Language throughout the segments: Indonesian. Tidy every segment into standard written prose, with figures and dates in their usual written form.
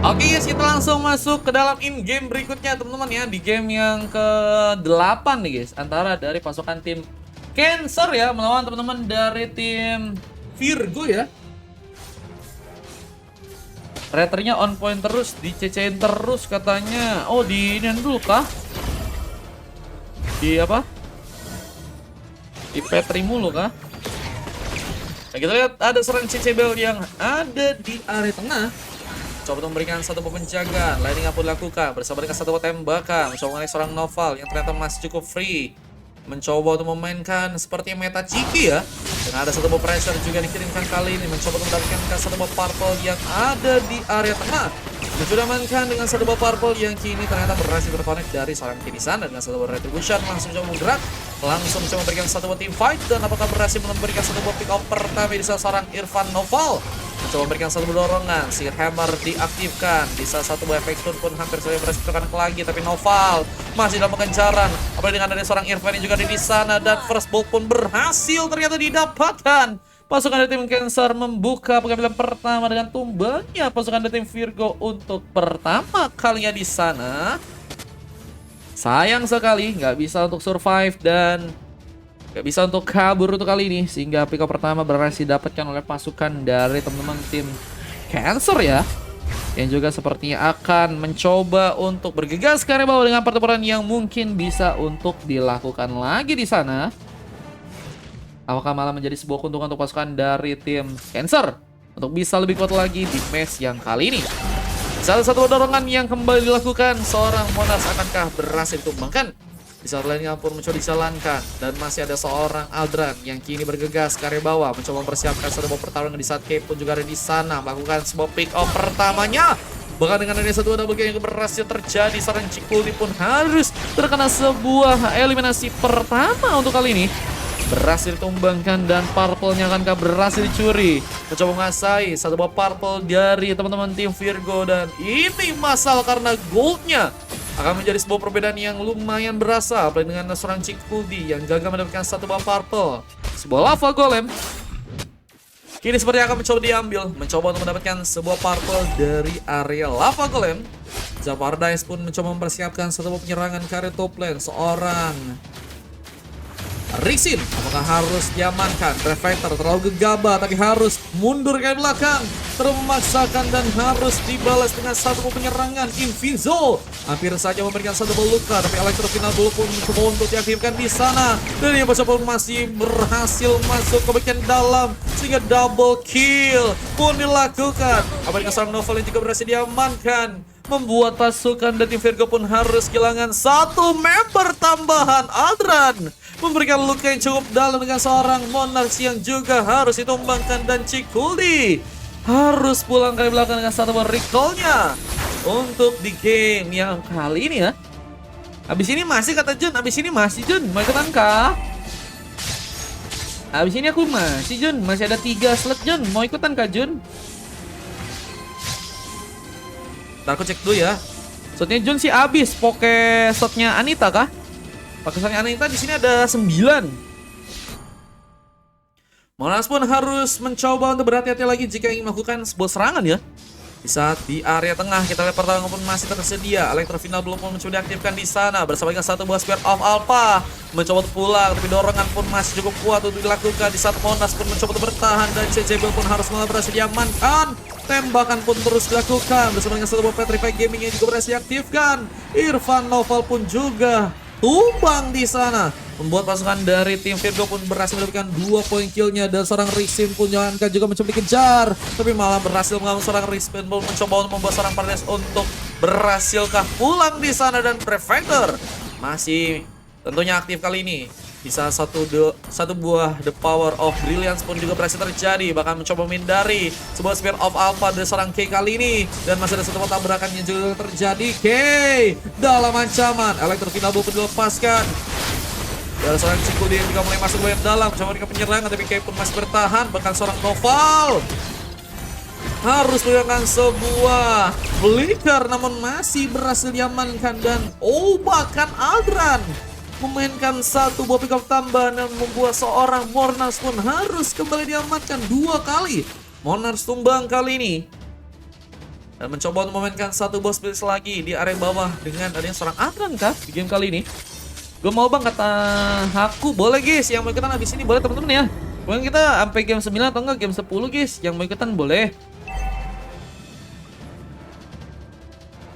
Oke guys, kita langsung masuk ke dalam in-game berikutnya teman-teman ya. Di game yang ke-8 nih guys, antara dari pasukan tim Cancer ya melawan teman-teman dari tim Virgo ya. Raternya on point terus, dicecein terus katanya. Oh, di ini dulu kah? Di apa? Di Petri mulu kah? Nah, kita lihat ada serangan Cecebel yang ada di area tengah. Coba untuk memberikan satu penjagaan, lining up pun dilakukan bersama dengan satu tembakan. Mencoba mengenai seorang Noval yang ternyata masih cukup free. Mencoba untuk memainkan seperti meta Chiki ya. Dan ada satu pressure juga dikirimkan kali ini. Mencoba untuk mendapatkan satu purple yang ada di area tengah. Mencoba mainkan dengan satu purple yang kini ternyata berhasil terkonek dari seorang kiri sana. Dengan satu retribution langsung mencoba menggerak. Langsung mencoba memberikan satu team fight. Dan apakah berhasil memberikan satu pick up pertama di seorang Irfan Noval. Mencoba memberikan satu dorongan, Seer Hammer diaktifkan. Di salah satu efek stun pun hampir saja berhasil terkena lagi, tapi Noval masih dalam pengejaran. Apalagi dengan ada seorang Irfan yang juga di sana, dan first blood pun berhasil ternyata didapatkan. Pasukan dari tim Cancer membuka pengambilan pertama dengan tumbangnya pasukan dari tim Virgo untuk pertama kalinya di sana. Sayang sekali nggak bisa untuk survive dan gak bisa untuk kabur untuk kali ini, sehingga pick up pertama berhasil didapatkan oleh pasukan dari teman-teman tim Cancer ya, yang juga sepertinya akan mencoba untuk bergegas ke area bawah dengan pertempuran yang mungkin bisa untuk dilakukan lagi di sana. Apakah malah menjadi sebuah keuntungan untuk pasukan dari tim Cancer untuk bisa lebih kuat lagi di match yang kali ini? Salah satu dorongan yang kembali dilakukan, seorang Monas akankah berhasil ditumbangkan? Di saat lainnya pun mencoba dijalankan, dan masih ada seorang Aldran yang kini bergegas ke area bawah mencoba mempersiapkan sebuah pertarungan. Di saat Cape pun juga ada di sana melakukan sebuah pick off pertamanya. Bahkan dengan adanya satu double kill yang berhasil terjadi, seorang Cikulti pun harus terkena sebuah eliminasi pertama untuk kali ini. Berhasil ditumbangkan dan purple-nya akankah berhasil dicuri. Mencoba mengasai satu buah purple dari teman-teman tim Virgo, dan ini masalah karena goldnya akan menjadi sebuah perbedaan yang lumayan berasa. Apalagi dengan seorang Cikulti yang gagal mendapatkan satu buah purple. Sebuah lava golem kini seperti akan mencoba diambil. Mencoba untuk mendapatkan sebuah purple dari area lava golem. Zapardice pun mencoba mempersiapkan satu buah penyerangan ke area top lane. Seorang Rixin, apakah harus diamankan? Reflector terlalu gegabah, tapi harus mundur ke belakang. Terus memaksakan dan harus dibalas dengan satu penyerangan. Invizo hampir saja memberikan satu luka, tapi Electro Final dulu pun coba untuk diaktifkan di sana. Dan yang pun masih berhasil masuk ke bagian dalam, sehingga double kill pun dilakukan. Apalagi seorang Novel yang juga berhasil diamankan, membuat pasukan dari tim Virgo pun harus kehilangan satu member tambahan. Aldran memberikan luka yang cukup dalam dengan seorang Monarch yang juga harus ditumbangkan, dan Cikulti harus pulang ke belakang dengan satu recall-nya untuk di game yang kali ini ya. Abis ini masih kata Jun, abis ini masih Jun, mau ikutan kah? Abis ini aku masih Jun, masih ada 3 slot Jun, mau ikutan kah Jun? Ntar aku cek dulu ya. Slotnya Jun sih abis, pakai slotnya Anita kah? Pakai slotnya Anita di sini ada 9. Monas pun harus mencoba untuk berhati-hati lagi jika ingin melakukan sebuah serangan ya. Di saat di area tengah kita lihat pertarungan pun masih tersedia. Electro Final belum pun mencoba diaktifkan di sana bersama dengan satu buah Spirit of Alpha. Mencoba untuk pulang, tapi dorongan pun masih cukup kuat untuk dilakukan. Di saat Monas pun mencoba untuk bertahan, dan Cecebel pun harus berhasil diamankan. Tembakan pun terus dilakukan bersama dengan satu buah Petrify Gaming yang juga berhasil diaktifkan. Irfan Novel pun juga tumbang di sana, membuat pasukan dari tim Virgo pun berhasil mendapatkan 2 poin killnya. Dan seorang Rixin pun jangankan juga mencoba dikejar, tapi malah berhasil mengalahkan seorang Rixin pun mencoba untuk membuat seorang Pardes untuk berhasilkah pulang di sana. Dan Prefector masih tentunya aktif kali ini. Bisa satu buah The Power of Brilliance pun juga berhasil terjadi, bahkan mencoba menghindari sebuah Spirit of Alpha dari seorang K kali ini. Dan masih ada satu tabrakan yang juga terjadi. K dalam ancaman, Electro Final pun dilepaskan. Dan seorang Cikulti yang juga mulai masuk ke dalam, mencoba dengan penyerangan, tapi K pun masih bertahan. Bahkan seorang Noval harus melakukan sebuah flicker, namun masih berhasil diamankan. Dan bahkan Aldran memainkan satu buah pick up tambahan dan membuat seorang Monarch pun harus kembali diamankan 2 kali. Monarch tumbang kali ini. Dan mencoba untuk memainkan satu boss blitz lagi di area bawah dengan adanya seorang Adran kah di game kali ini. Gue mau bang kata Haku, boleh guys yang mau ikutan habis ini boleh teman-teman ya. Mungkin kita sampai game 9 atau enggak game 10 guys, yang mau ikutan boleh.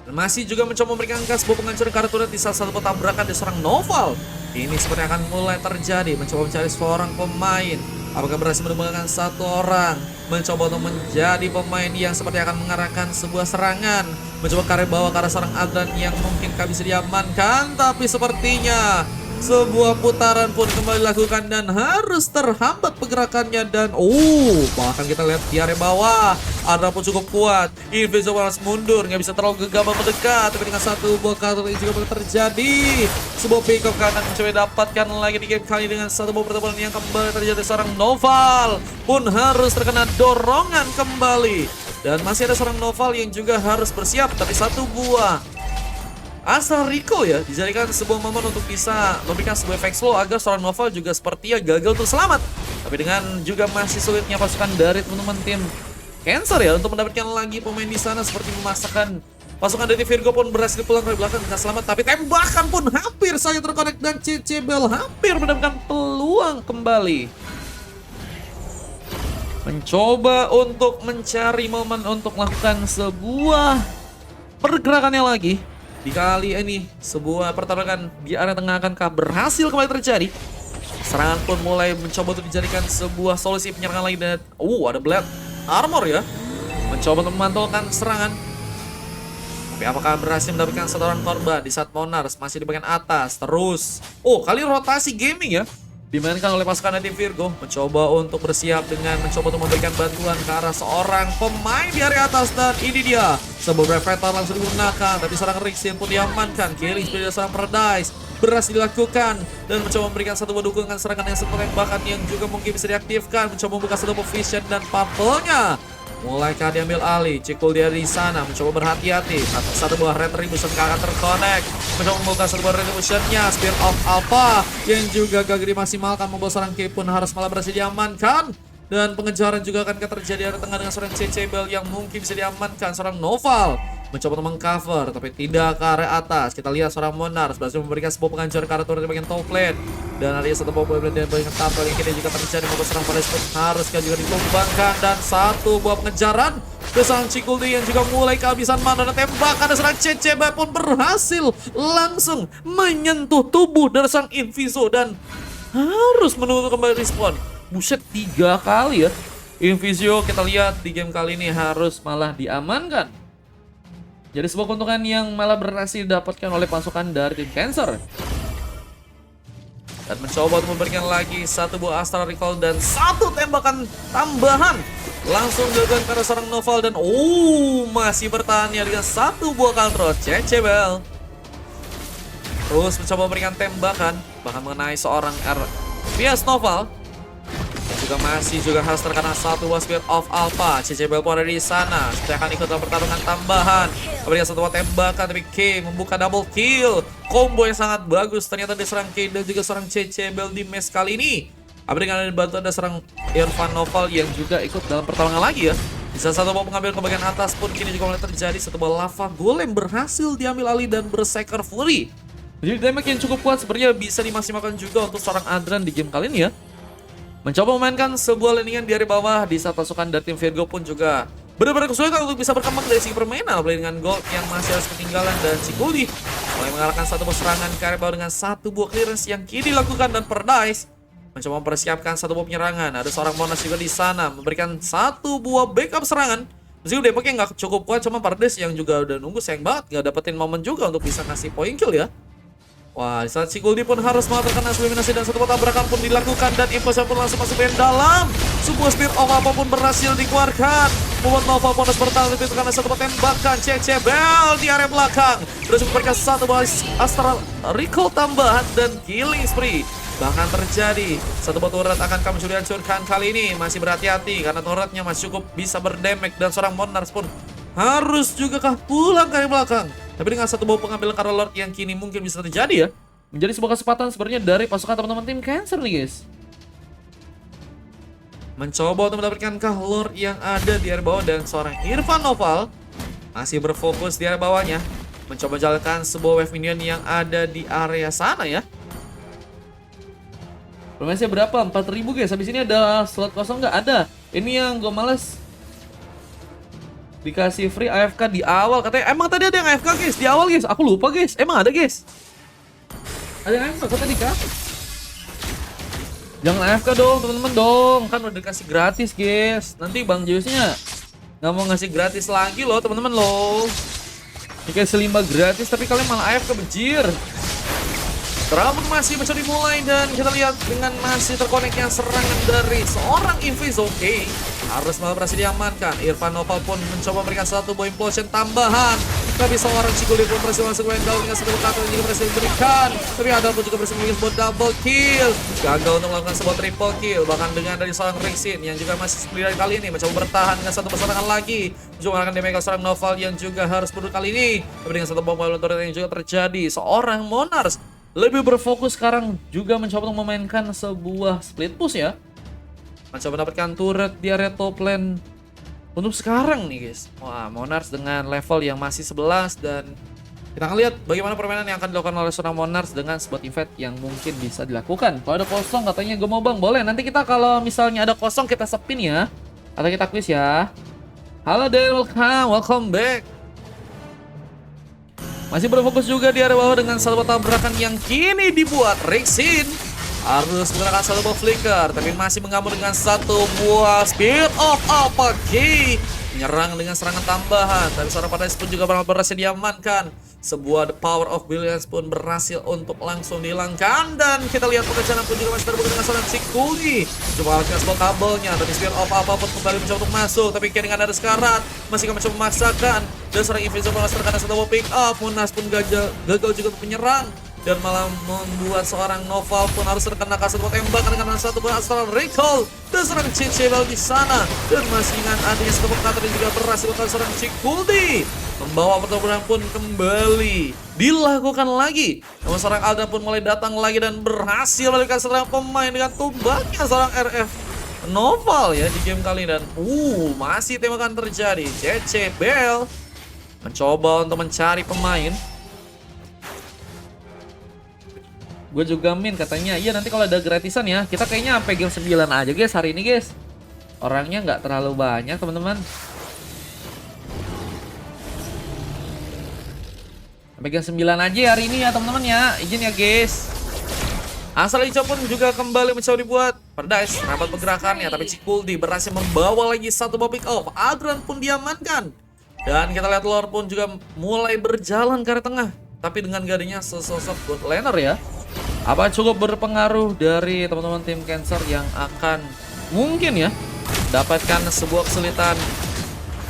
Dan masih juga mencoba memberikan gas sebuah penghancuran kartu di salah satu tabrakan di seorang Noval. Ini seperti akan mulai terjadi, mencoba mencari seorang pemain. Apakah berhasil menemukan satu orang? Mencoba untuk menjadi pemain yang seperti akan mengarahkan sebuah serangan. Mencoba karir bawah ke arah seorang Adran yang mungkin bisa diamankan. Tapi sepertinya sebuah putaran pun kembali dilakukan dan harus terhambat pergerakannya. Dan bahkan kita lihat di area bawah Adran pun cukup kuat. Invisible harus mundur, nggak bisa terlalu gegabah mendekat. Tapi dengan satu buah kartu ini juga boleh terjadi. Sebuah pick up kanan mencoba dapatkan lagi di game kali dengan satu buah pertemuan yang kembali terjadi. Seorang Noval pun harus terkena dorongan kembali. Dan masih ada seorang Noval yang juga harus bersiap. Tapi satu buah Astral Recall ya dijadikan sebuah momen untuk bisa memberikan sebuah efek slow agar seorang Noval juga sepertinya gagal untuk selamat. Tapi dengan juga masih sulitnya pasukan dari teman-teman tim Cancer ya untuk mendapatkan lagi pemain di sana, seperti memasakkan pasukan dari Virgo pun berhasil pulang dari belakang dengan selamat. Tapi tembakan pun hampir saja terkonek dan CCBL hampir mendapatkan peluang kembali. Mencoba untuk mencari momen untuk melakukan sebuah pergerakannya lagi. Di kali ini sebuah pertarungan di area tengah akankah berhasil kembali terjadi. Serangan pun mulai mencoba untuk dijadikan sebuah solusi penyerangan lagi. Dan ada Blade Armor ya, mencoba untuk memantulkan serangan. Tapi apakah berhasil mendapatkan satu orang korban di saat Monars masih di bagian atas. Terus kali rotasi gaming ya dimainkan oleh pasukan dari Virgo. Mencoba untuk bersiap dengan mencoba untuk memberikan bantuan ke arah seorang pemain di area atas. Dan ini dia sebuah Brevetar langsung digunakan. Tapi seorang Rixin pun diamankan. Killing seperti seorang Paradise berhasil dilakukan dan mencoba memberikan satu buah dukungan serangan yang seperti bahkan yang juga mungkin bisa diaktifkan. Mencoba membuka satu vision dan purple-nya mulai diambil alih. Cikul dia di sana mencoba berhati-hati. Satu buah retribution akan terkonek. Mencoba membuka satu buah retributionnya. Spirit of Alpha yang juga gagal dimaksimalkan, membawa seorang K pun harus malah berhasil diamankan. Dan pengejaran juga akan terjadi di tengah dengan seorang CCBL yang mungkin bisa diamankan. Seorang Noval mencoba untuk mengcover tapi tidak ke area atas. Kita lihat seorang Monars berhasil memberikan sebuah penghancuran kartu di bagian top lane. Dan ada satu buah blade di bagian tampil yang kini juga terjadi, membuat serang pada pun haruskah juga ditumbangkan. Dan satu buah pengejaran ke sang Cikuldi yang juga mulai kehabisan mana. Dan tembakan dari serang CCB pun berhasil langsung menyentuh tubuh dari sang Inviso dan harus menunggu kembali respawn. Buset, 3 kali ya Invisio kita lihat di game kali ini harus malah diamankan. Jadi sebuah keuntungan yang malah berhasil didapatkan oleh pasukan dari tim Cancer. Dan mencoba untuk memberikan lagi satu buah Astral Recall dan satu tembakan tambahan langsung dilakukan karena seorang Noval. Dan masih bertahan ya dengan satu buah counter CCBL. Terus mencoba memberikan tembakan bahkan mengenai seorang Vias Noval. Juga masih harus terkena satu buah Spirit of Alpha. CCBL pun ada di sana. Seperti akan ikut dalam pertarungan tambahan. Kemudian satu buah tembakan tapi K membuka double kill. Combo yang sangat bagus ternyata diserang K dan juga serang CCBL di match kali ini. Apa dengan ada bantuan ada serang Irfan Noval yang juga ikut dalam pertarungan lagi ya. Bisa satu buah pengambil ke bagian atas pun kini juga mulai terjadi. Satu buah lava golem berhasil diambil alih dan Berserker Fury. Jadi damage yang cukup kuat sebenarnya bisa dimaksimalkan juga untuk seorang Adran di game kali ini ya. Mencoba memainkan sebuah landingan di area bawah di saat pasukan dari tim Virgo pun juga benar-benar kesulitan untuk bisa berkembang dari segi permainan. Apalagi dengan gold yang masih harus ketinggalan. Dan Cikuldi mulai mengalahkan satu buah serangan ke area bawah dengan satu buah clearance yang kini dilakukan. Dan Paradise mencoba mempersiapkan satu buah penyerangan. Ada seorang Monas juga di sana memberikan satu buah backup serangan. Meskipun Depoknya nggak cukup kuat, cuma Paradise yang juga udah nunggu sayang banget nggak dapetin momen juga untuk bisa ngasih point kill ya. Wah, di saat Cikuldi pun harus mengatakan eliminasi dan satu tabrakan pun dilakukan. Dan Impossible pun langsung masuk ke dalam. Sebuah Spirit of Alpha pun berhasil dikeluarkan. Membuat Nova pun harus bertahan itu karena satu tembakan CCBL di area belakang. Terus memberikan satu buah Astral Recall tambahan dan Killing Spree. Bahkan terjadi satu buah turret akan kami sudah hancurkan kali ini. Masih berhati-hati karena turretnya masih cukup bisa berdamage. Dan seorang Monars pun harus juga pulang ke area belakang. Tapi dengan satu buah pengambilan Karol Lord yang kini mungkin bisa terjadi ya. Menjadi sebuah kesempatan sebenarnya dari pasukan teman-teman tim Cancer nih guys. Mencoba untuk mendapatkan Lord yang ada di area bawah dan seorang Irfan Noval masih berfokus di area bawahnya, mencoba jalankan sebuah wave minion yang ada di area sana ya. Permainnya berapa? 4.000 guys. Habis ini ada slot kosong nggak? Ada. Ini yang gue males. Dikasih free AFK di awal katanya. Emang tadi ada yang AFK guys di awal guys. Aku lupa guys. Emang ada guys. Ada yang AFK tadi kah? Jangan AFK dong teman-teman dong. Kan udah dikasih gratis guys. Nanti Bang Zeusnya nggak mau ngasih gratis lagi loh teman-teman loh. Dikasih 5 gratis tapi kalian malah AFK bejir. Drama masih mencoba dimulai dan kita lihat dengan masih terkoneknya serangan dari seorang Invis. Oke, harus malah berhasil diamankan. Irfan Nova pun mencoba memberikan satu buah implosion tambahan. Tapi seorang Cikuli pun berhasil masuk ke dalam dengan satu kata yang juga berhasil diberikan. Tapi ada pun juga berhasil memiliki sebuah double kill. Gagal untuk melakukan sebuah triple kill. Bahkan dengan dari seorang Rixin yang juga masih sendiri kali ini mencoba bertahan dengan satu perserangan lagi. Juga akan damage seorang Noval yang juga harus mundur kali ini. Tapi dengan satu bom molotov yang juga terjadi. Seorang Monars lebih berfokus sekarang juga mencoba untuk memainkan sebuah split push ya. Mencoba mendapatkan turret di area top lane untuk sekarang nih guys. Wah, Monars dengan level yang masih 11 dan kita akan lihat bagaimana permainan yang akan dilakukan oleh seorang Monars dengan sebuah event yang mungkin bisa dilakukan. Kalau ada kosong katanya gue mau bang, boleh. Nanti kita kalau misalnya ada kosong kita sepin ya. Atau kita quiz ya. Halo Dan, welcome back. Masih berfokus juga di area bawah dengan satu tabrakan yang kini dibuat Rixin. Harus menggunakan satu buah flicker, tapi masih menggabung dengan satu buah speed of Alpaki. Menyerang dengan serangan tambahan, tapi seorang Paradise pun juga berhasil diamankan. Sebuah The Power of Brilliance pun berhasil untuk langsung dihilangkan. Dan kita lihat pengejaran pun juga masih terbuka dengan seorang Cikuli. Coba lakukan sebuah kabelnya, tapi speed of apa pun kembali mencoba untuk masuk. Tapi dengan ada sekarat, masih akan mencoba memaksakan. Dan seorang Invisible Master karena sebuah pick up. Munas pun gagal juga untuk menyerang. Dan malah membuat seorang Noval pun harus terkena satu tembakan dengan satu buah Astral Recall. Dan seorang Cicebel di sana. Dan masih dengan adanya satu kata dan juga berhasil melakukan seorang Cikuldi. Membawa pertempuran pun kembali dilakukan lagi. Namun seorang Alda pun mulai datang lagi dan berhasil melakukan seorang pemain dengan tumbangnya seorang RF Noval ya di game kali. Dan masih tembakan terjadi. Cicebel mencoba untuk mencari pemain. Gue juga min katanya. Iya nanti kalau ada gratisan ya. Kita kayaknya sampai game 9 aja guys hari ini guys. Orangnya nggak terlalu banyak teman-teman. Sampai game 9 aja hari ini ya teman-teman ya. Izin ya guys. Asal Ico pun juga kembali mencoba dibuat Paradise. Rapat pergerakannya. Tapi Cikuldi berhasil membawa lagi satu buah pick off. Adran pun diamankan. Dan kita lihat Lord pun juga mulai berjalan ke arah tengah. Tapi dengan gak adanya sesosok good laner ya. Apa cukup berpengaruh dari teman-teman tim Cancer yang akan mungkin ya dapatkan sebuah kesulitan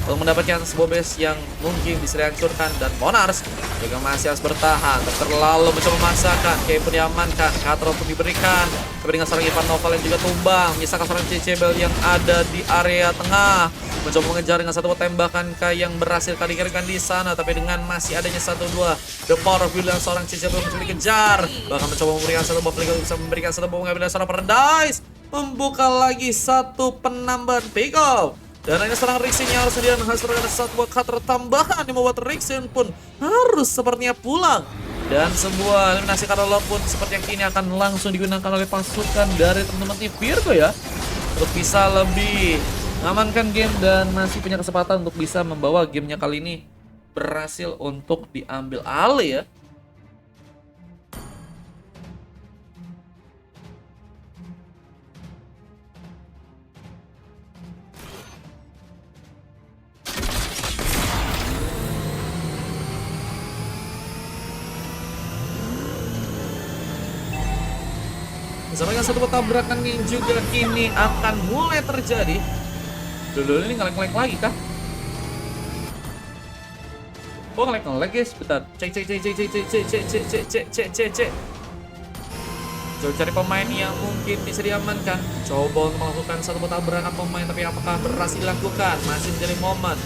untuk mendapatkan sebuah base yang mungkin bisa dihancurkan. Dan Monars juga masih harus bertahan, terlalu mencoba memaksakan. Kay pun diamankan, Katro pun diberikan, tapi dengan seorang Irfan Nova yang juga tumbang. Misalkan seorang Cicebel yang ada di area tengah mencoba mengejar dengan satu tembakan Kay yang berhasil dikirimkan di sana, tapi dengan masih adanya satu dua The Power of Will yang seorang Cicebel mencoba dikejar, bahkan mencoba memberikan satu buah flicker, bisa memberikan satu buah mengambil seorang Paradise, membuka lagi satu penambahan pick off. Dan ini seorang Rixin yang harus sendirian menghasilkan satu buah cutter tambahan yang membuat Rixin pun harus sepertinya pulang. Dan sebuah eliminasi Karolor pun seperti yang kini akan langsung digunakan oleh pasukan dari teman-teman tim Virgo ya, untuk bisa lebih mengamankan game dan masih punya kesempatan untuk bisa membawa gamenya kali ini berhasil untuk diambil alih ya. Sampai satu tabrakan yang juga kini akan mulai terjadi. Dulu ini ngelek-ngelek lagi kah? Oh ngelek-ngelek guys, bentar. Cek. Coba cari pemain yang mungkin bisa diamankan. Coba untuk melakukan satu tabrakan pemain, tapi apakah berhasil dilakukan? Masih menjadi momen.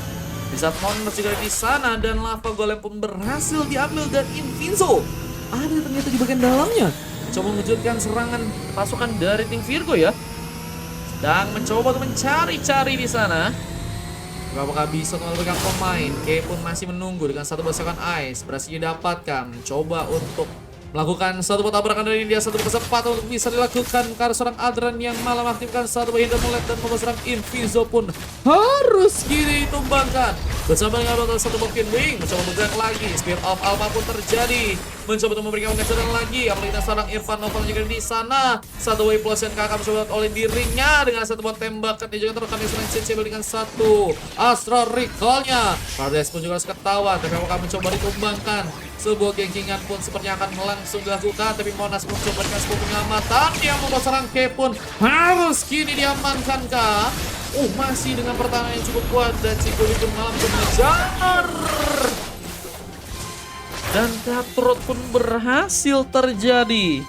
Di saat Monars juga di sana dan Lava Golem pun berhasil diambil dan Invinzo ada ternyata di bagian dalamnya. Coba mewujudkan serangan pasukan dari tim Virgo ya. Sedang mencoba untuk mencari-cari di sana. Apakah bisa untuk mendapatkan pemain? K pun masih menunggu dengan satu basakan ice. Berhasil didapatkan. Coba untuk melakukan satu tabrakan dari dia, satu kesempatan untuk bisa dilakukan karena seorang Adran yang malah mengaktifkan satu hidden mullet dan membuat serang Inviso pun harus kini ditumbangkan. Bersama dengan rotan satu Bokin Wing mencoba bergerak lagi, Spirit of Alpha pun terjadi, mencoba untuk memberikan pengejaran lagi. Apalagi seorang Irfan Novel juga di sana. Satu wave plus yang kakak mencoba oleh dirinya dengan satu buat tembakan dia juga terkena serang CCB dengan satu Astro Recall-nya. Pardes pun juga harus ketawa, tapi akan mencoba ditumbangkan. Sebuah gengkingan pun sepertinya akan langsung dilakukan, tapi Monas pun coba dengan sebuah penyelamatan yang membuat serang K pun harus kini diamankan kah? Masih dengan pertahanan yang cukup kuat dan Cikuli pun malah mengejar. Dan Cutthroat pun berhasil terjadi.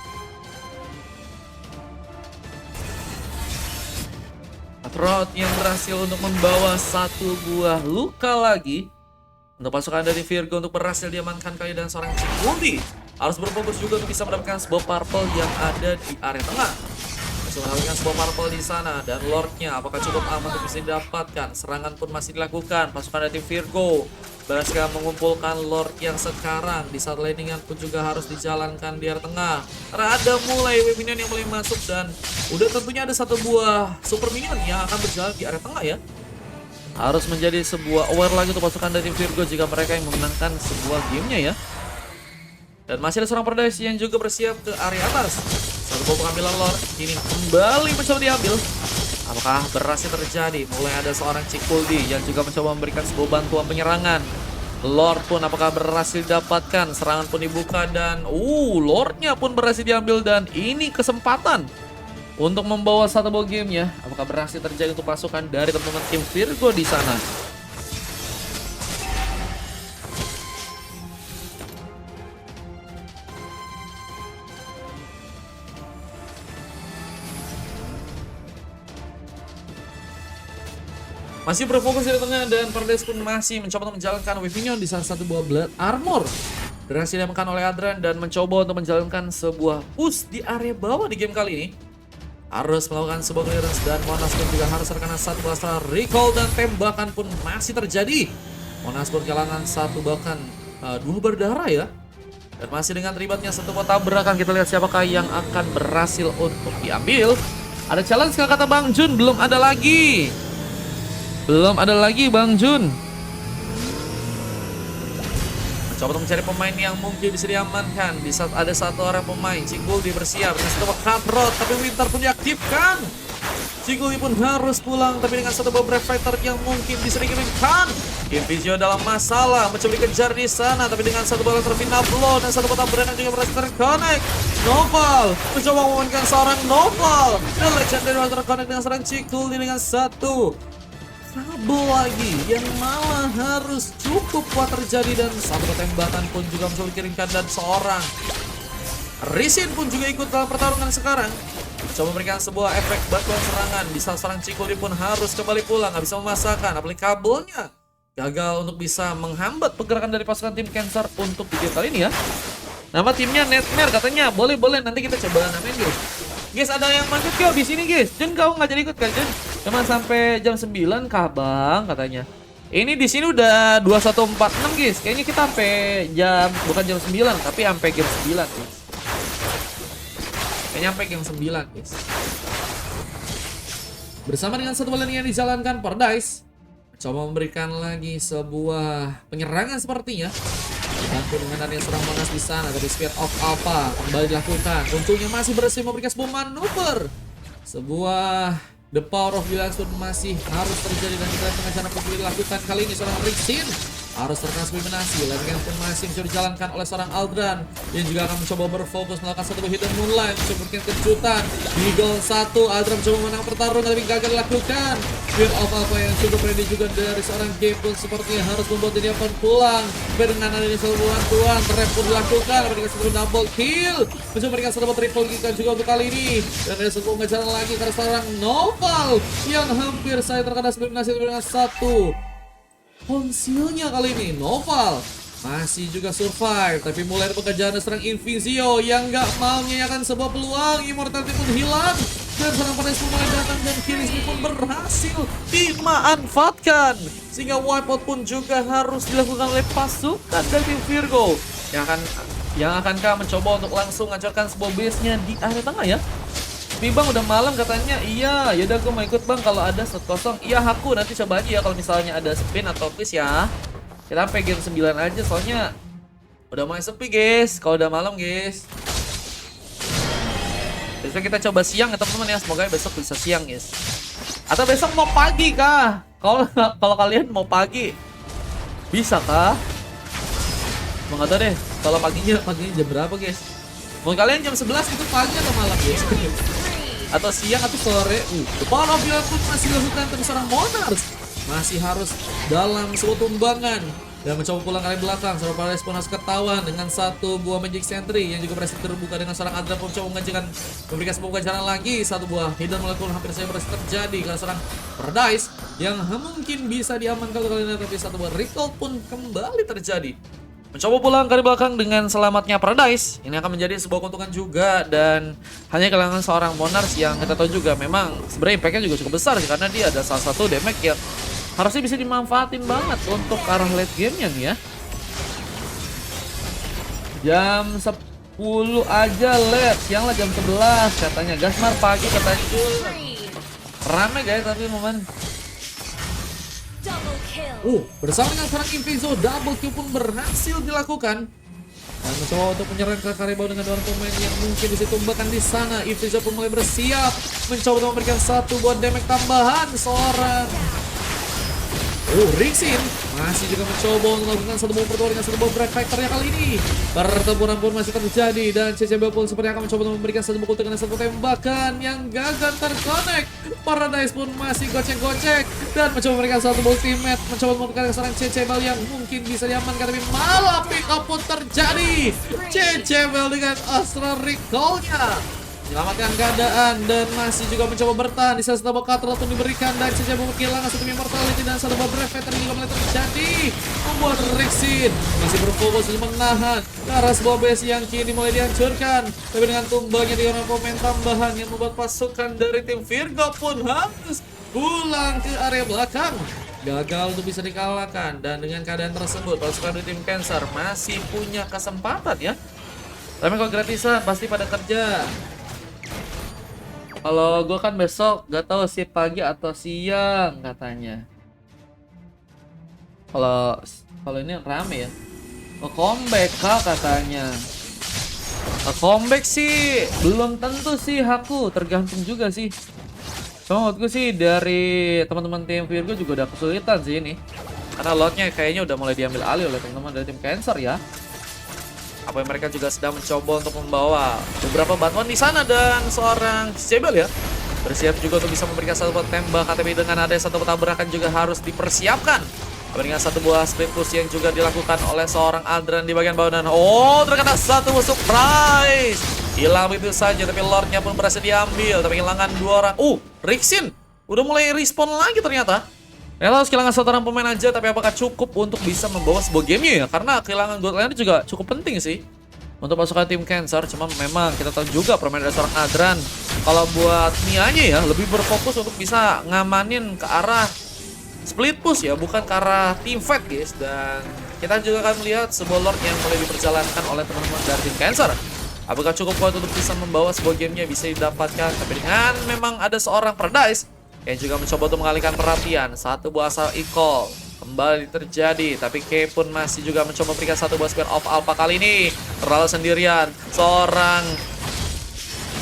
Cutthroat yang berhasil untuk membawa satu buah luka lagi. Untuk pasukan dari Virgo untuk berhasil diamankan kali, dan seorang Cikuli harus berfokus juga untuk bisa mendapatkan sebuah purple yang ada di area tengah. Mendapatkan sebuah purple di sana, dan Lordnya apakah cukup aman untuk bisa didapatkan? Serangan pun masih dilakukan. Pasukan dari Virgo berhasil mengumpulkan Lord yang sekarang di saat laningan pun juga harus dijalankan di area tengah. Karena ada mulai wave minion yang mulai masuk, dan udah tentunya ada satu buah super minion yang akan berjalan di area tengah ya. Harus menjadi sebuah aware lagi untuk pasukan dari Virgo jika mereka yang memenangkan sebuah gamenya ya. Dan masih ada seorang Paradise yang juga bersiap ke area atas. Satu bom pengambilan Lord ini kembali mencoba diambil. Apakah berhasil terjadi? Mulai ada seorang Cikuldi yang juga mencoba memberikan sebuah bantuan penyerangan. Lord pun apakah berhasil didapatkan? Serangan pun dibuka, dan Lordnya pun berhasil diambil, dan ini kesempatan untuk membawa satu ball game ya. Apakah berhasil terjadi untuk pasukan dari teman-teman tim Virgo di sana? Masih berfokus di tengah, dan Paradise pun masih mencoba untuk menjalankan wave minion di salah satu buah Blood Armor. Berhasil diamankan oleh Adran dan mencoba untuk menjalankan sebuah push di area bawah di game kali ini. Harus melakukan sebuah clearance, dan Monas pun juga harus terkena satu Astral Recall, dan tembakan pun masih terjadi. Monas pun kehilangan satu, bahkan dua berdarah ya. Dan masih dengan terlibatnya satu buah tabrakan, kita lihat siapakah yang akan berhasil untuk diambil. Ada challenge kata Bang Jun? Belum ada lagi. Belum ada lagi Bang Jun. Coba untuk mencari pemain yang mungkin bisa diamankan. Di saat ada satu orang pemain, Cikuli bersiap dengan satu Cutthroat, tapi Winter pun diaktifkan. Cikuli pun harus pulang, tapi dengan satu Brave Fighter yang mungkin bisa dikirimkan. Invisio dalam masalah, mencoba dikejar di sana, tapi dengan satu bola terfina blow dan satu kotak brand juga berhasil terconnect. Noval mencoba memenangkan seorang Noval, dan Legendary terconnect dengan seorang Cikuli dengan satu kabel lagi yang malah harus cukup kuat terjadi, dan satu tembakan pun juga mencoba dikirimkan, dan seorang Risin pun juga ikut dalam pertarungan sekarang. Coba memberikan sebuah efek bantuan serangan. Di saat seorang Cikuli pun harus kembali pulang, nggak bisa memasakkan, apalagi kabelnya gagal untuk bisa menghambat pergerakan dari pasukan tim Cancer untuk video kali ini ya. Nama timnya Nightmare katanya. Boleh nanti kita coba namain guys. Guys, ada yang masuk kau di sini guys. Jun, kau nggak jadi ikut kan Jun? Cuma sampai jam 9 kah Bang katanya. Ini di sini udah 21.46 guys. Kayaknya kita sampai jam, bukan jam 9 tapi sampai game 9 guys. Kayaknya sampai game 9 guys. Bersama dengan satu bola yang dijalankan Paradise, coba memberikan lagi sebuah penyerangan sepertinya. Bantu dengan adanya seorang Monas di sana, tapi Spirit of Alpha kembali dilakukan. Untungnya masih berhasil memberikan sebuah manuver. Sebuah The Power of Bilance pun masih harus terjadi, dan kita lihat pengacara pun dilakukan kali ini. Seorang Rixin harus terkena eliminasi. Lainnya pun masih bisa dijalankan oleh seorang Aldran, yang juga akan mencoba berfokus melakukan satu hidden moonlight, mencoba memberikan kejutan. Eagle 1, Aldran mencoba menang pertarungan tapi gagal dilakukan. Spirit of Alpha yang cukup ready juga dari seorang Game pun sepertinya harus membuat dia pun pulang. Dengan adanya sebuah bantuan, trap pun dilakukan, memberikan satu double kill, mencoba memberikan satu triple kill juga untuk kali ini. Dan ada sebuah pengejaran lagi karena seorang Noval yang hampir saya terkena eliminasi dengan satu konsilnya kali ini. Noval masih juga survive, tapi mulai ada pengejaran serang Invisio yang gak mau menyanyikan sebuah peluang. Immortality pun hilang, dan serang Paradise pun mulai datang, dan Killing pun berhasil dimanfaatkan. Sehingga wipeout pun juga harus dilakukan oleh pasukan dari tim Virgo. Yang akankah mencoba untuk langsung ngacurkan sebuah base-nya di area tengah ya? Tapi bang udah malam katanya. Iya, yaudah gue mau ikut bang kalau ada slot kosong. Iya aku nanti coba aja ya kalau misalnya ada spin atau quiz ya. Kita sampai game 9 aja soalnya udah mulai sepi guys. Kalau udah malam guys. Besok kita coba siang ya teman-teman ya. Semoga besok bisa siang guys. Atau besok mau pagi kah? Kalau kalian mau pagi bisa kah? Mau nggak tahu deh. Kalau paginya jam berapa guys? Mau kalian jam 11 itu pagi atau malam guys? Atau siang atau sore? Depan Opila pun masih dilakukan terus seorang Monarch. Masih harus dalam sebuah tumbangan dan mencoba pulang ke arah belakang. Seorang Paradise pun harus ketahuan dengan satu buah Magic Sentry yang juga berhasil terbuka dengan seorang Adra pun mencoba memberikan sebuah ganjaran lagi. Satu buah Hidden Molecule hampir saja berhasil terjadi karena seorang Paradise yang mungkin bisa diamankan kalau kalian lihat, tapi satu buah recall pun kembali terjadi. Mencoba pulang ke belakang dengan selamatnya Paradise. Ini akan menjadi sebuah keuntungan juga dan hanya kehilangan seorang Monarch yang kita tahu juga memang sebenarnya impact-nya juga cukup besar sih karena dia ada salah satu damage yang harusnya bisa dimanfaatin banget untuk arah late game-nya nih ya. Jam 10 aja late, siang lah jam 11 katanya. Gasmar pagi katanya. Rame guys tapi momen. Bersama dengan seorang Inviso, double kill pun berhasil dilakukan. Dan mencoba untuk menyerang ke Karibau dengan dua pemain yang mungkin bisa tumbangkan di sana. Inviso pun mulai bersiap mencoba untuk memberikan satu buah damage tambahan seorang Rixin masih juga mencoba untuk melakukan satu buah pertukaran dengan satu buah Break Factor-nya kali ini. Pertempuran pun masih terjadi dan CCB pun seperti akan mencoba untuk memberikan satu buah dengan satu tembakan yang gagal terkonek. Paradise pun masih gocek-gocek dan mencoba memberikan satu buah ultimate, mencoba memberikan seorang CCB yang mungkin bisa diamankan, tapi malah pick up pun terjadi. CCB dengan Astral Recall-nya menyelamatkan keadaan dan masih juga mencoba bertahan di saat satu katrol pun diberikan dan saja kehilangan satu immortality dan satu breath veteran juga mulai terjadi membuat Rixin masih berfokus untuk menahan ke arah sebuah base yang kini mulai dihancurkan, tapi dengan tumbangnya di orang pemain tambahan yang membuat pasukan dari tim Virgo pun harus pulang ke area belakang, gagal untuk bisa dikalahkan. Dan dengan keadaan tersebut pasukan dari tim Cancer masih punya kesempatan ya, tapi kalau gratisan pasti pada kerja. Kalau gue kan besok gak tahu sih pagi atau siang katanya. Kalau ini rame ya. Comeback kah katanya. Comeback sih belum tentu sih aku, tergantung juga sih. Cuma menurutku sih dari teman-teman tim Virgo juga udah kesulitan sih ini. Karena lotnya kayaknya udah mulai diambil alih oleh teman-teman dari tim Cancer ya. Apa yang mereka juga sedang mencoba untuk membawa beberapa bantuan di sana dan seorang Cebel ya bersiap juga untuk bisa memberikan satu buah tembak, tapi dengan ada satu tabrakan juga harus dipersiapkan. Dengan satu buah split push yang juga dilakukan oleh seorang Adran di bagian bawah dan terkena satu surprise. Hilang begitu saja, tapi Lordnya pun berhasil diambil, tapi kehilangan dua orang. Rixin udah mulai respawn lagi ternyata. Ella harus kehilangan satu orang pemain aja, tapi apakah cukup untuk bisa membawa sebuah gamenya ya? Karena kehilangan gold laner juga cukup penting sih untuk pasukan tim Cancer. Cuma memang kita tahu juga permainan dari seorang Adran kalau buat Mianya ya lebih berfokus untuk bisa ngamanin ke arah split push ya, bukan ke arah team fight guys. Dan kita juga akan melihat sebuah Lord yang mulai diperjalankan oleh teman-teman dari tim Cancer. Apakah cukup kuat untuk bisa membawa sebuah gamenya bisa didapatkan? Tapi dengan memang ada seorang Paradise yang juga mencoba untuk mengalihkan perhatian. Satu buah asal e-call kembali terjadi, tapi K pun masih juga mencoba memberikan satu buah Spear of Alpha kali ini. Terlalu sendirian seorang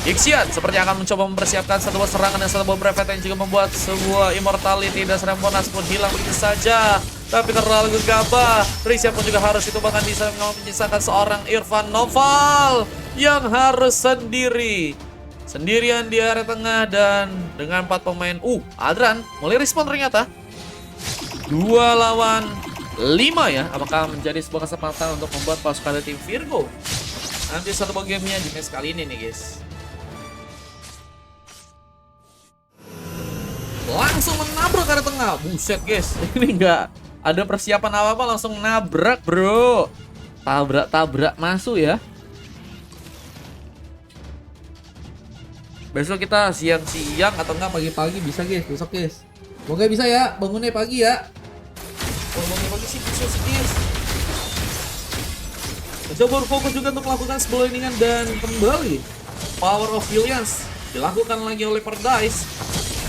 Ixian seperti akan mencoba mempersiapkan satu buah serangan dan satu buah brevet yang juga membuat sebuah immortality dan serangan bonus pun hilang begitu saja. Tapi terlalu gegabah. Rixia pun juga harus ditumbangkan bisa menyisakan seorang Irfan Noval yang harus sendirian di area tengah. Dan dengan 4 pemain Adran mulai respon ternyata 2 lawan 5 ya. Apakah menjadi sebuah kesempatan untuk membuat pasukan dari tim Virgo nanti satu buah gamenya di match kali ini nih guys. Langsung menabrak area tengah. Buset guys, ini nggak ada persiapan apa-apa, langsung nabrak bro. Tabrak masuk ya. Besok kita siang-siang atau enggak pagi-pagi bisa guys, besok guys. Semoga bisa ya, bangunnya pagi ya. Oh, bangunnya pagi sih bisa sih guys. Coba fokus juga untuk melakukan sebuah liningan dan kembali Power of Brilliance dilakukan lagi oleh Paradise.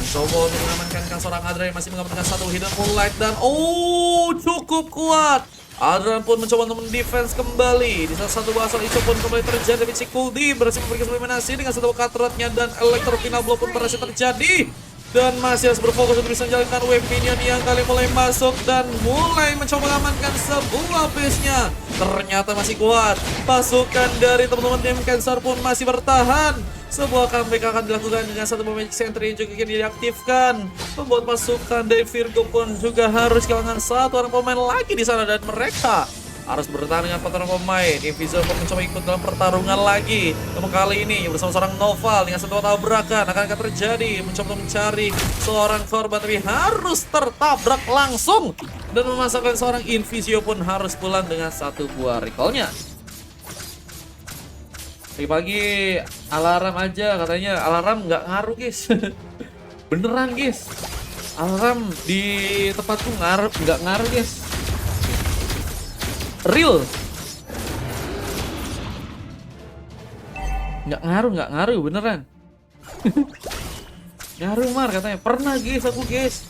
Mencoba untuk mengamankan seorang Adrian yang masih mengamankan satu Hidden Moonlight dan cukup kuat. Adrian pun mencoba untuk mendefense kembali. Di saat satu bahasa Ico pun kembali terjadi, tapi Cikuldi berhasil memberikan eliminasi dengan satu Katratnya dan Electro Final Blow pun berhasil terjadi. Dan masih harus berfokus untuk bisa menjalankan wave minion yang kali mulai masuk dan mulai mencoba mengamankan sebuah base-nya. Ternyata masih kuat. Pasukan dari teman-teman tim Cancer pun masih bertahan. Sebuah comeback akan dilakukan dengan satu Magic Sentry yang juga akan diaktifkan. Membuat pasukan dari Virgo pun juga harus kehilangan satu orang pemain lagi di sana dan mereka harus bertahan dengan 4 orang pemain. Invisible pun mencoba ikut dalam pertarungan lagi. Namun kali ini bersama seorang Noval dengan satu tabrakan akan terjadi. Mencoba mencari seorang korban tapi harus tertabrak langsung. Dan memasakkan seorang Invisio pun harus pulang dengan satu buah recall-nya. Pagi-pagi alarm aja katanya. Alarm nggak ngaruh guys. Beneran guys. Alarm di tempatku nggak ngaruh guys. Real. Nggak ngaruh beneran. Ngaruh Mar katanya. Pernah guys aku guys.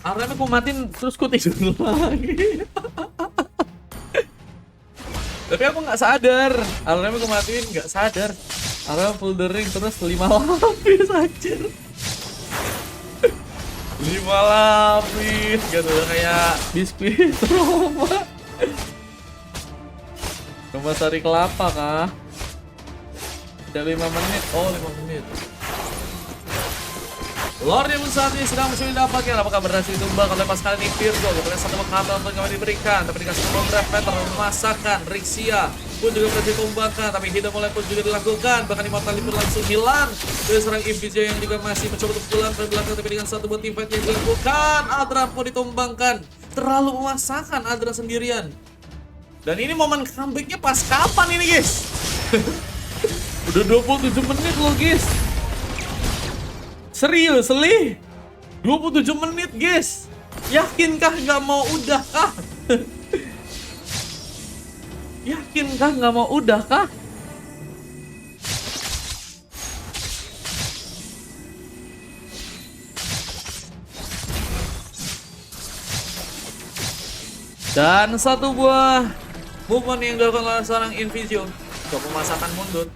Alarmnya aku matiin terus ku tidur lagi. Tapi aku nggak sadar. Alarmnya aku matiin nggak sadar. Alarm full ring terus 5 lapis anjir. 5 lapis gitu kayak biskuit Roma. Roma sari kelapa kah? Udah 5 menit. Oh 5 menit. Lord yang saat ini sedang mencuri dapatkan. Apakah berhasil ditumbang oleh pasukan ini Virgo? Kemudian satu menghantam pun kembali diberikan. Tapi dikasih beberapa meter memasakkan. Rixia pun juga berhasil ditumbangkan. Tapi Hidden mulai pun juga dilakukan. Bahkan Immortal pun langsung hilang. Dari serang Invisio yang juga masih mencoba untuk pulang ke belakang. Tapi dengan satu buat team fight yang dilakukan. Adra pun ditumbangkan. Terlalu memasakkan Adra sendirian. Dan ini momen comebacknya pas kapan ini guys? Udah 27 menit loh guys. Serius li? 27 menit guys. Yakinkah nggak mau udah kah? Yakinkah nggak mau udah kah? Dan satu buah movement yang dilakukan oleh seorang Invisio untuk pemasakan mundur.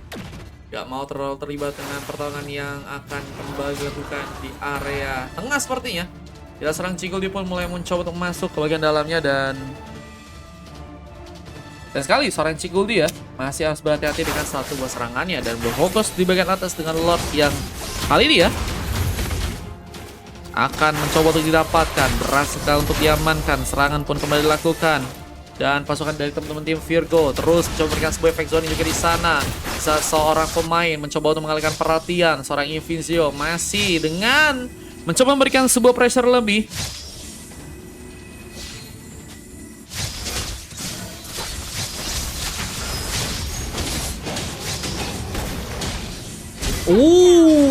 Gak mau terlalu terlibat dengan pertarungan yang akan kembali dilakukan di area tengah sepertinya. Kita serang Cikuldi pun mulai mencoba untuk masuk ke bagian dalamnya dan sekali seorang Cikuldi ya masih harus berhati-hati dengan satu buah serangannya dan berfokus di bagian atas dengan Lord yang kali ini ya akan mencoba untuk didapatkan. Berhasil untuk diamankan. Serangan pun kembali dilakukan. Dan pasukan dari teman-teman tim Virgo terus mencoba memberikan sebuah efek zone juga di sana. Seorang pemain mencoba untuk mengalihkan perhatian. Seorang Invisio masih dengan mencoba memberikan sebuah pressure lebih.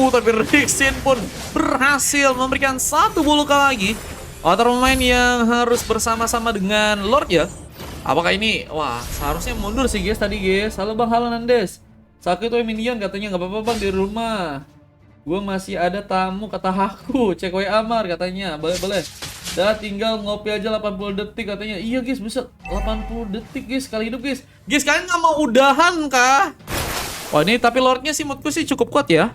Tapi Rixin pun berhasil memberikan satu buluka lagi. Other pemain yang harus bersama-sama dengan Lord ya. Apakah ini, wah seharusnya mundur sih guys tadi guys. Halo Bang, halo Nandes. Sakit tuh minion katanya, nggak apa-apa Bang di rumah. Gue masih ada tamu kata aku. Cek WA Amar katanya, boleh. Dah tinggal ngopi aja 80 detik katanya. Iya guys, bisa 80 detik guys kali hidup guys. Guys kalian nggak mau udahan kah? Wah ini tapi Lordnya sih menurutku sih cukup kuat ya.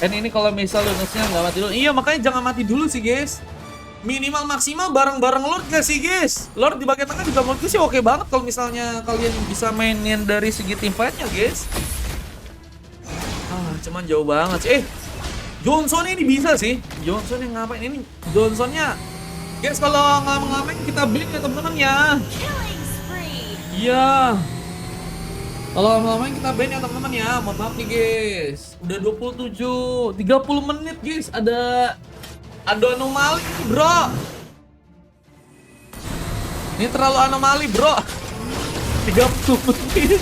Ini kalau misal lunasnya nggak mati dulu. Iya makanya jangan mati dulu sih guys. Minimal maksimal bareng-bareng Lord gak sih guys? Lord di bagian tengah juga menurutku sih oke banget kalau misalnya kalian bisa mainin dari segi team fight-nya guys. Cuman jauh banget sih. Johnson ini bisa sih. Johnson yang ngapain ini? Johnsonnya guys kalau ngapain kita blink ya teman-teman ya. Iya. Kalau lama-lama kita ban ya teman-teman ya. Mohon maaf nih guys. Udah 30 menit guys. Ada anomali bro. Ini terlalu anomali bro. 30 menit.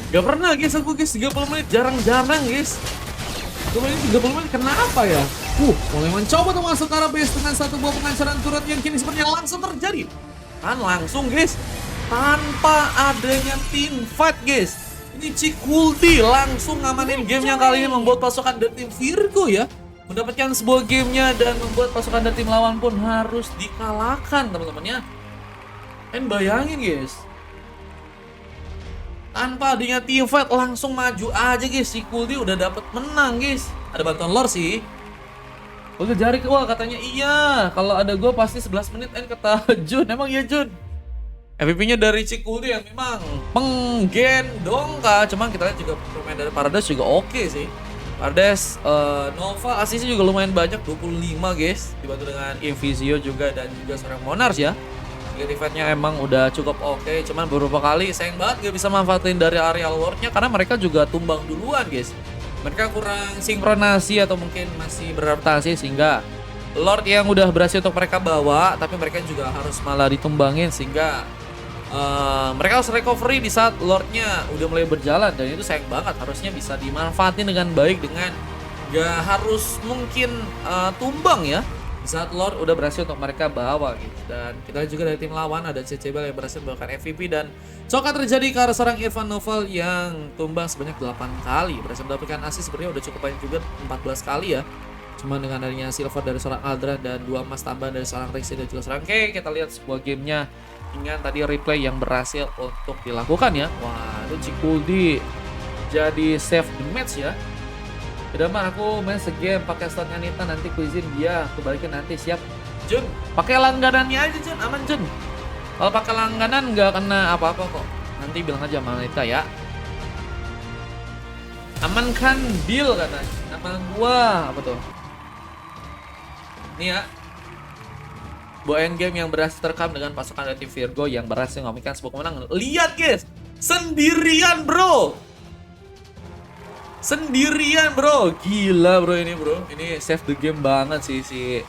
Gak pernah guys aku guys 30 menit. Jarang-jarang guys. Cuma ini 30 menit kenapa ya? Mulai mencoba tuh masuk ke arah base dengan satu buah pengancaran turret yang kini sepertinya langsung terjadi. Kan langsung guys. Tanpa adanya team fight guys. Ini Cikuldi langsung ngamanin gamenya kali ini, membuat pasukan dari tim Virgo ya mendapatkan sebuah gamenya dan membuat pasukan dari tim lawan pun harus dikalahkan teman-teman ya. Kan bayangin guys. Tanpa adanya team fight langsung maju aja guys. Cikuldi udah dapat menang guys. Ada bantuan lore sih. Oke jari wah katanya iya. Kalau ada gue pasti 11 menit kata Jun. Emang iya Jun? MVP-nya dari Cikuldi yang memang penggendong kah. Cuman kita lihat juga pemain dari Paradise juga oke sih. Paradise Nova asisnya juga lumayan banyak 25 guys. Dibantu dengan Invisio juga dan juga seorang Monarch ya. Defense-nya emang udah cukup oke. Cuman beberapa kali sayang banget gak bisa manfaatin dari areal ward-nya karena mereka juga tumbang duluan guys. Mereka kurang sinkronasi atau mungkin masih beradaptasi sehingga Lord yang udah berhasil untuk mereka bawa, tapi mereka juga harus malah ditumbangin sehingga mereka harus recovery di saat Lordnya udah mulai berjalan dan itu sayang banget. Harusnya bisa dimanfaatin dengan baik dengan gak harus mungkin tumbang ya di saat Lord udah berhasil untuk mereka bawa gitu. Dan kita juga dari tim lawan ada CCBL yang berhasil membawakan MVP dan coka terjadi ke arah seorang Irfan Novel yang tumbang sebanyak 8 kali. Berhasil mendapatkan assist sebenarnya udah cukup banyak juga 14 kali ya. Cuma dengan adanya silver dari seorang Aldran dan 2 emas tambahan dari seorang Rexy dan juga seorang K, kita lihat sebuah gamenya dengan tadi replay yang berhasil untuk dilakukan ya. Wah, itu Cikuldi jadi save the match ya. Udah mah aku main segame pakai slot Anita, nanti ku izin dia, aku balikin nanti, siap. Jun, pakai langganannya aja Jun, aman Jun. Kalau pakai langganan nggak kena apa-apa kok. Nanti bilang aja sama Anita ya. Aman kan Bill katanya. Nama gua apa tuh? Nih ya. Buah endgame yang berhasil terekam dengan pasukan dari tim Virgo yang berhasil mengamankan sebuah kemenangan. Lihat guys, sendirian bro. Sendirian bro, gila bro ini bro. Ini save the game banget sih si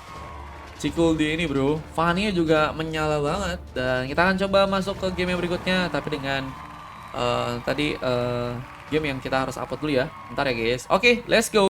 Cikuldi ini bro. Fanny juga menyala banget. Dan kita akan coba masuk ke game yang berikutnya. Tapi dengan game yang kita harus upload dulu ya. Bentar ya guys. Oke, let's go.